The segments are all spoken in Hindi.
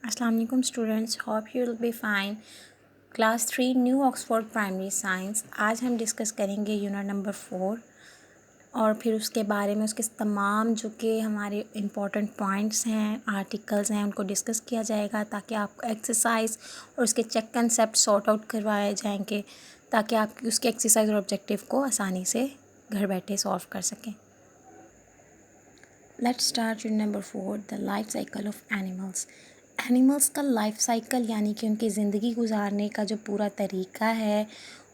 अस्सलाम वालेकुम students, hope you will be fine. Class 3 new Oxford primary science. आज हम डिस्कस करेंगे यूनिट नंबर 4 और फिर उसके बारे में उसके तमाम जो कि हमारे इम्पोर्टेंट पॉइंट्स हैं, आर्टिकल्स हैं, उनको डिस्कस किया जाएगा ताकि आपको एक्सरसाइज और उसके चेक कंसेप्ट सॉर्ट आउट करवाए जाएंगे ताकि आप उसके एक्सरसाइज और ऑब्जेक्टिव को आसानी से घर बैठे सॉल्व कर सकें। Let's start unit number 4, the life cycle of animals. Animals का लाइफ साइकिल यानी कि उनकी ज़िंदगी गुजारने का जो पूरा तरीका है,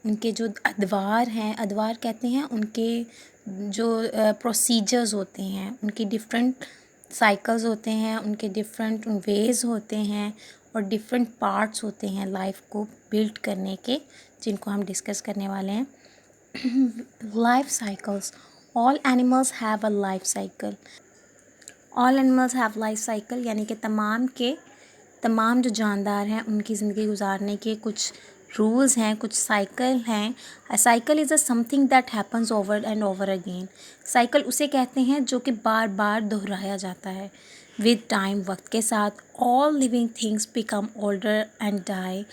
उनके जो अदवार हैं, अदवार कहते हैं उनके जो प्रोसीजर्स होते हैं, उनकी डिफरेंट साइकिल्स होते हैं, उनके डिफरेंट वेज़ होते हैं और डिफरेंट पार्ट्स होते हैं लाइफ को बिल्ड करने के, जिनको हम डिस्कस करने वाले हैं। Life cycles, all animals have a life cycle. All animals have life cycle यानी कि तमाम जो जानदार हैं उनकी ज़िंदगी गुजारने के कुछ रूल्स हैं, कुछ साइकिल हैं। अ cycle is a something that happens over and over again. Cycle उसे कहते हैं जो कि बार बार दोहराया जाता है। विद टाइम, वक्त के साथ, all living things become older and die.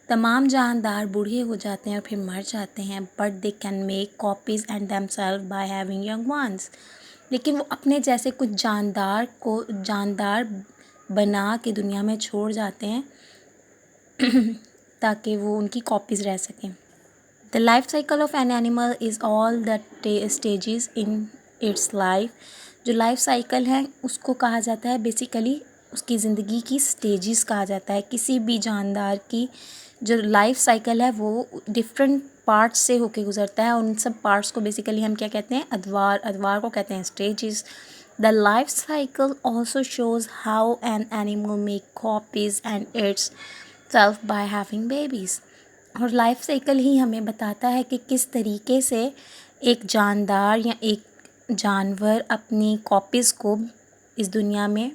तमाम जानदार बूढ़े हो जाते हैं और फिर मर जाते हैं, but they can make copies and themselves by having young ones. लेकिन वो अपने जैसे कुछ जानदार बना के दुनिया में छोड़ जाते हैं ताकि वो उनकी कॉपीज़ रह सकें। The life cycle of an animal is all the stages in its life. जो लाइफ साइकिल है उसको कहा जाता है बेसिकली उसकी ज़िंदगी की स्टेजेस कहा जाता है। किसी भी जानदार की जो लाइफ साइकिल है वो डिफरेंट पार्ट्स से होके गुजरता है। उन सब पार्ट्स को बेसिकली हम क्या कहते हैं? अदवार को कहते हैं stages. The life cycle also shows how an animal make copies and it's self by having babies. और लाइफ साइकिल ही हमें बताता है कि किस तरीके से एक जानदार या एक जानवर अपनी कॉपीज़ को इस दुनिया में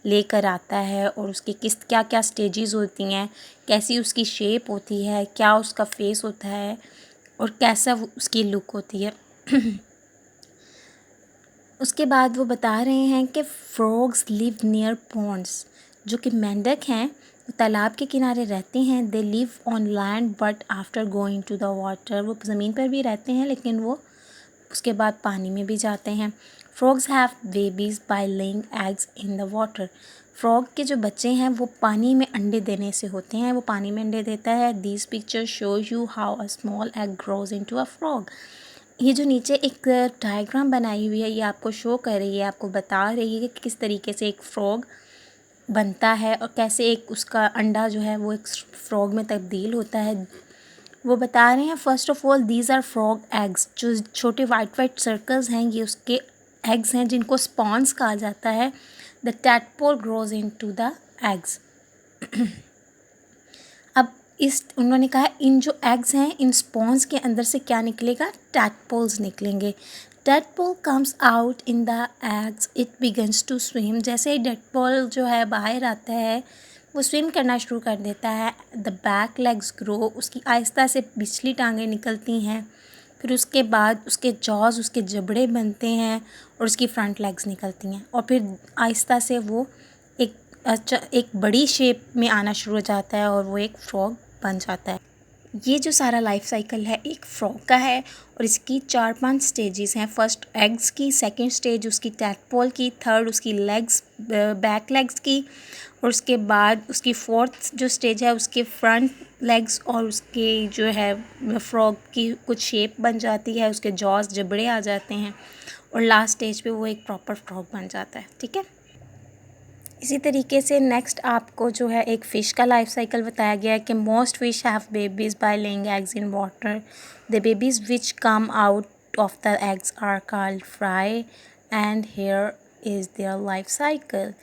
लेकर आता है और उसकी क्या क्या स्टेजेस होती हैं, कैसी उसकी शेप होती है, क्या उसका फेस होता है और कैसा उसकी लुक होती है। उसके बाद वो बता रहे हैं कि फ्रॉग्स लिव नियर पॉन्ड्स। जो कि मेंढक हैं वो तालाब के किनारे रहते हैं। They live on land but after going to the water. वो ज़मीन पर भी रहते हैं लेकिन वो उसके बाद पानी में भी जाते हैं। Frogs have babies by laying eggs in the water. Frog के जो बच्चे हैं वो पानी में अंडे देने से होते हैं, वो पानी में अंडे देता है। This picture show you how a small egg grows into a frog. ये जो नीचे एक डायग्राम बनाई हुई है ये आपको शो कर रही है, आपको बता रही है कि किस तरीके से एक फ्रॉग बनता है और कैसे एक उसका अंडा जो है वो एक फ्रॉग में तब्दील होता है। वो बता रहे हैं first of all these are frog eggs. जो छोटे वाइट सर्कल्स हैं ये उसके एग्स हैं जिनको स्पॉन्स कहा जाता है। The tadpole grows in to the eggs. अब उन्होंने कहा इन जो एग्स हैं इन स्पॉन्स के अंदर से क्या निकलेगा? टैडपोल्स निकलेंगे। Tadpole comes out in the eggs, it begins to swim. जैसे ही टैडपोल जो है बाहर आता है वो स्विम करना शुरू कर देता है। द बैक लेग्स ग्रो, उसकी आहिस्ता से पिछली टांगें निकलती हैं। फिर उसके बाद उसके जॉज, उसके जबड़े बनते हैं और उसकी फ्रंट लेग्स निकलती हैं और फिर आहिस्ता से वो एक बड़ी शेप में आना शुरू हो जाता है और वो एक फ्रॉग बन जाता है। ये जो सारा लाइफ साइकिल है एक फ्रॉग का है और इसकी 4-5 स्टेजेस हैं। फर्स्ट एग्स की, सेकंड स्टेज उसकी टैडपोल की, थर्ड उसकी लेग्स, बैक लेग्स की और उसके बाद उसकी फोर्थ जो स्टेज है उसके फ्रंट लेग्स और उसके जो है फ्रॉग की कुछ शेप बन जाती है, उसके जॉज जबड़े आ जाते हैं और लास्ट स्टेज पे वो एक प्रॉपर फ्रॉग बन जाता है। ठीक है, इसी तरीके से नेक्स्ट आपको जो है एक फ़िश का लाइफ साइकिल बताया गया है कि most fish have babies by laying eggs in water. The babies which come out of the eggs are called fry and here is their life cycle.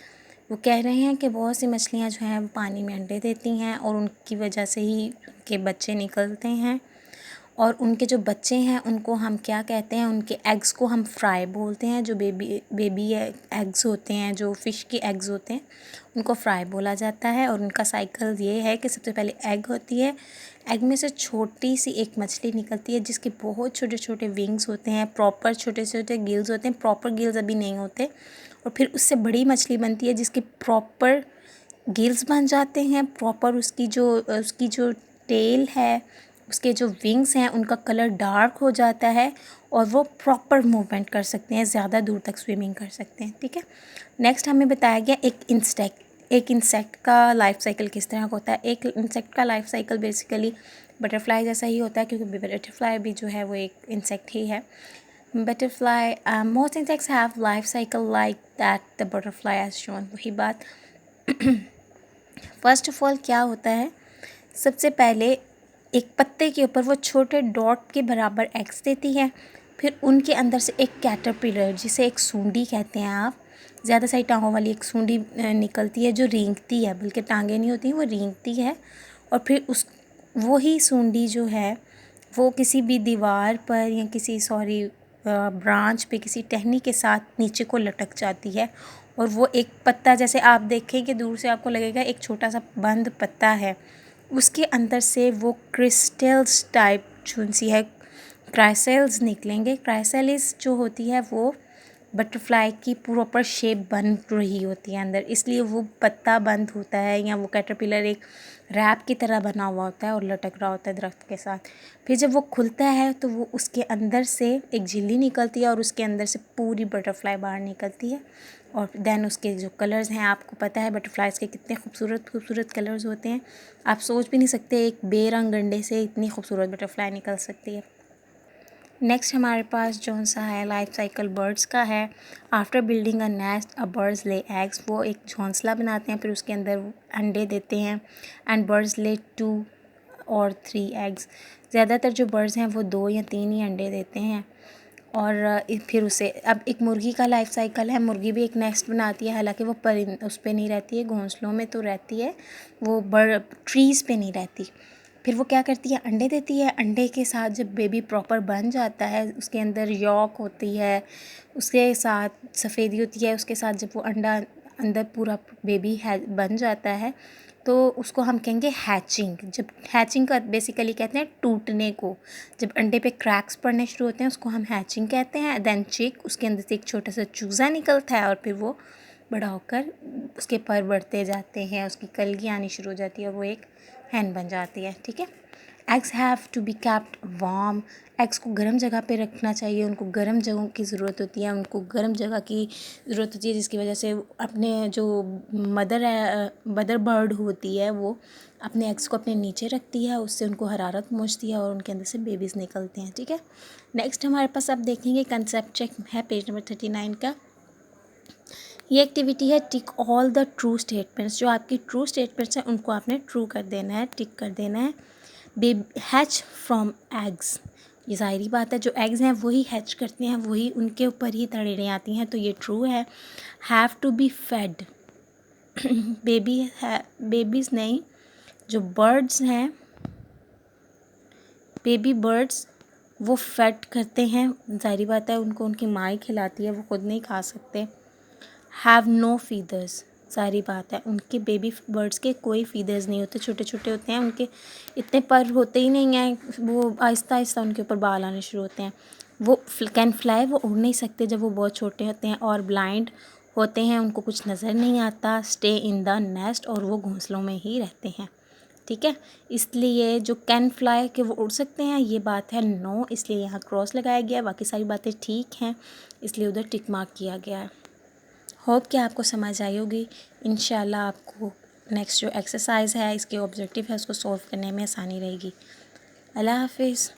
वो कह रहे हैं कि बहुत सी मछलियाँ जो हैं वो पानी में अंडे देती हैं और उनकी वजह से ही उनके बच्चे निकलते हैं और उनके जो बच्चे हैं उनको हम क्या कहते हैं? उनके एग्स को हम फ्राई बोलते हैं। जो बेबी एग्स होते हैं, जो फ़िश के एग्स होते हैं उनको फ्राई बोला जाता है। और उनका साइकिल ये है कि सबसे पहले एग होती है, एग में से छोटी सी एक मछली निकलती है जिसके बहुत छोटे छोटे विंग्स होते हैं, प्रॉपर छोटे छोटे गिल्स होते हैं। प्रॉपर गिल्स अभी नहीं होते और फिर उससे बड़ी मछली बनती है जिसकी प्रॉपर गिल्स बन जाते हैं प्रॉपर, उसकी जो टेल है, उसके जो विंग्स हैं उनका कलर डार्क हो जाता है और वो प्रॉपर मूवमेंट कर सकते हैं, ज़्यादा दूर तक स्विमिंग कर सकते हैं। ठीक है, नेक्स्ट हमें बताया गया एक इंसेक्ट का लाइफ साइकिल किस तरह का होता है। एक इंसेक्ट का लाइफ साइकिल बेसिकली बटरफ्लाई जैसा ही होता है, क्योंकि बटरफ्लाई भी जो है वो एक इंसेक्ट ही है। Butterfly, most insects have life cycle like that the butterfly has shown. वही बात, फर्स्ट ऑफ ऑल क्या होता है, सबसे पहले एक पत्ते के ऊपर वो छोटे डॉट के बराबर एग्स देती है, फिर उनके अंदर से एक कैटरपिलर, जिसे एक सूंडी कहते हैं आप, ज़्यादा सारी टांगों वाली एक सूंडी निकलती है जो रेंगती है, बल्कि टांगें नहीं होती, वो रेंगती है। और फिर वो ही सूंडी जो है वो किसी भी दीवार पर या किसी ब्रांच पे किसी टहनी के साथ नीचे को लटक जाती है, और वो एक पत्ता, जैसे आप देखें कि दूर से आपको लगेगा एक छोटा सा बंद पत्ता है, उसके अंदर से वो क्रिस्टल्स टाइप सी है क्राइसेल्स निकलेंगे। क्राइसेलिस जो होती है वो बटरफ्लाई की प्रॉपर शेप बन रही होती है अंदर, इसलिए वो पत्ता बंद होता है या वो कैटरपिलर एक रैप की तरह बना हुआ होता है और लटक रहा होता है दरख्त के साथ। फिर जब वो खुलता है तो वो उसके अंदर से एक झिल्ली निकलती है और उसके अंदर से पूरी बटरफ्लाई बाहर निकलती है। और देन उसके जो कलर्स हैं, आपको पता है बटरफ्लाइज़ के कितने खूबसूरत कलर्स होते हैं, आप सोच भी नहीं सकते एक बेरंग अंडे से इतनी खूबसूरत बटरफ्लाई निकल सकती है। नेक्स्ट हमारे पास जो सा है लाइफ साइकिल बर्ड्स का है। After building a nest a bird's lay eggs, वो एक घोंसला बनाते हैं, फिर उसके अंदर अंडे देते हैं। एंड बर्ड्स ले 2 और 3 एग्स, ज़्यादातर जो बर्ड्स हैं वो 2 या 3 ही अंडे देते हैं। और फिर उसे अब एक मुर्गी का लाइफ साइकिल है, मुर्गी भी एक नेस्ट बनाती है, हालांकि वो उस पर नहीं रहती है, घोंसलों में तो रहती है, वो ट्रीज़ पे नहीं रहती। फिर वो क्या करती है, अंडे देती है। अंडे के साथ जब बेबी प्रॉपर बन जाता है, उसके अंदर यॉक होती है, उसके साथ सफ़ेदी होती है, उसके साथ जब वो अंडा अंदर पूरा बेबी बन जाता है तो उसको हम कहेंगे हैचिंग। जब हैचिंग का बेसिकली कहते हैं टूटने को, जब अंडे पे क्रैक्स पड़ने शुरू होते हैं उसको हम हैचिंग कहते हैं। देन चिक, उसके अंदर से एक छोटा सा चूज़ा निकलता है और फिर वो बड़ा होकर उसके पर बढ़ते जाते हैं, उसकी कलगी आनी शुरू हो जाती है और वो एक हैन बन जाती है। ठीक है, eggs have to be kept warm, eggs को गर्म जगह पे रखना चाहिए, उनको गर्म जगहों की ज़रूरत होती है, उनको गर्म जगह की ज़रूरत होती है, जिसकी वजह से अपने जो मदर बर्ड होती है वो अपने एग्स को अपने नीचे रखती है, उससे उनको हरारत पहुँचती है और उनके अंदर से बेबीज़ निकलते हैं। ठीक है, नेक्स्ट हमारे पास आप देखेंगे कंसेप्ट चेक है पेज नंबर 39 का। ये एक्टिविटी है टिक ऑल द ट्रू स्टेटमेंट्स, जो आपकी ट्रू स्टेटमेंट्स हैं उनको आपने ट्रू कर देना है, टिक कर देना है। बेबी हैच फ्रॉम एग्स, ये ज़ाहिरी बात है, जो एग्स हैं वही हैच करते हैं, वही उनके ऊपर ही तड़ेड़ें आती हैं, तो ये ट्रू है। Have to be fed, babies नहीं, जो बर्ड्स हैं, बेबी बर्ड्स वो फेड करते हैं, ज़ाहिरी बात है, उनको उनकी माँ ही खिलाती है, वो खुद नहीं खा सकते। हैव नो फीदर्स, सारी बात है, उनके बेबी बर्ड्स के कोई फीदर्स नहीं होते, छोटे छोटे होते हैं, उनके इतने पर होते ही नहीं हैं, वो आहिस्ता आहिस्ता उनके ऊपर बाल आने शुरू होते हैं। वो कैन फ्लाई, वो उड़ नहीं सकते जब वो बहुत छोटे होते हैं, और ब्लाइंड होते हैं, उनको कुछ नज़र नहीं आता। स्टे इन द नेस्ट, और वो घोंसलों में ही रहते हैं। ठीक है, इसलिए जो कैन फ्लाई के वो उड़ सकते हैं ये बात है नो, इसलिए यहाँ क्रॉस लगाया गया है, बाकी सारी बातें ठीक हैं इसलिए उधर टिक मार्क किया गया है। होप कि आपको समझ आई होगी। इंशाल्लाह आपको नेक्स्ट जो एक्सरसाइज है इसके ऑब्जेक्टिव है उसको सॉल्व करने में आसानी रहेगी। अल्लाह हाफिज़।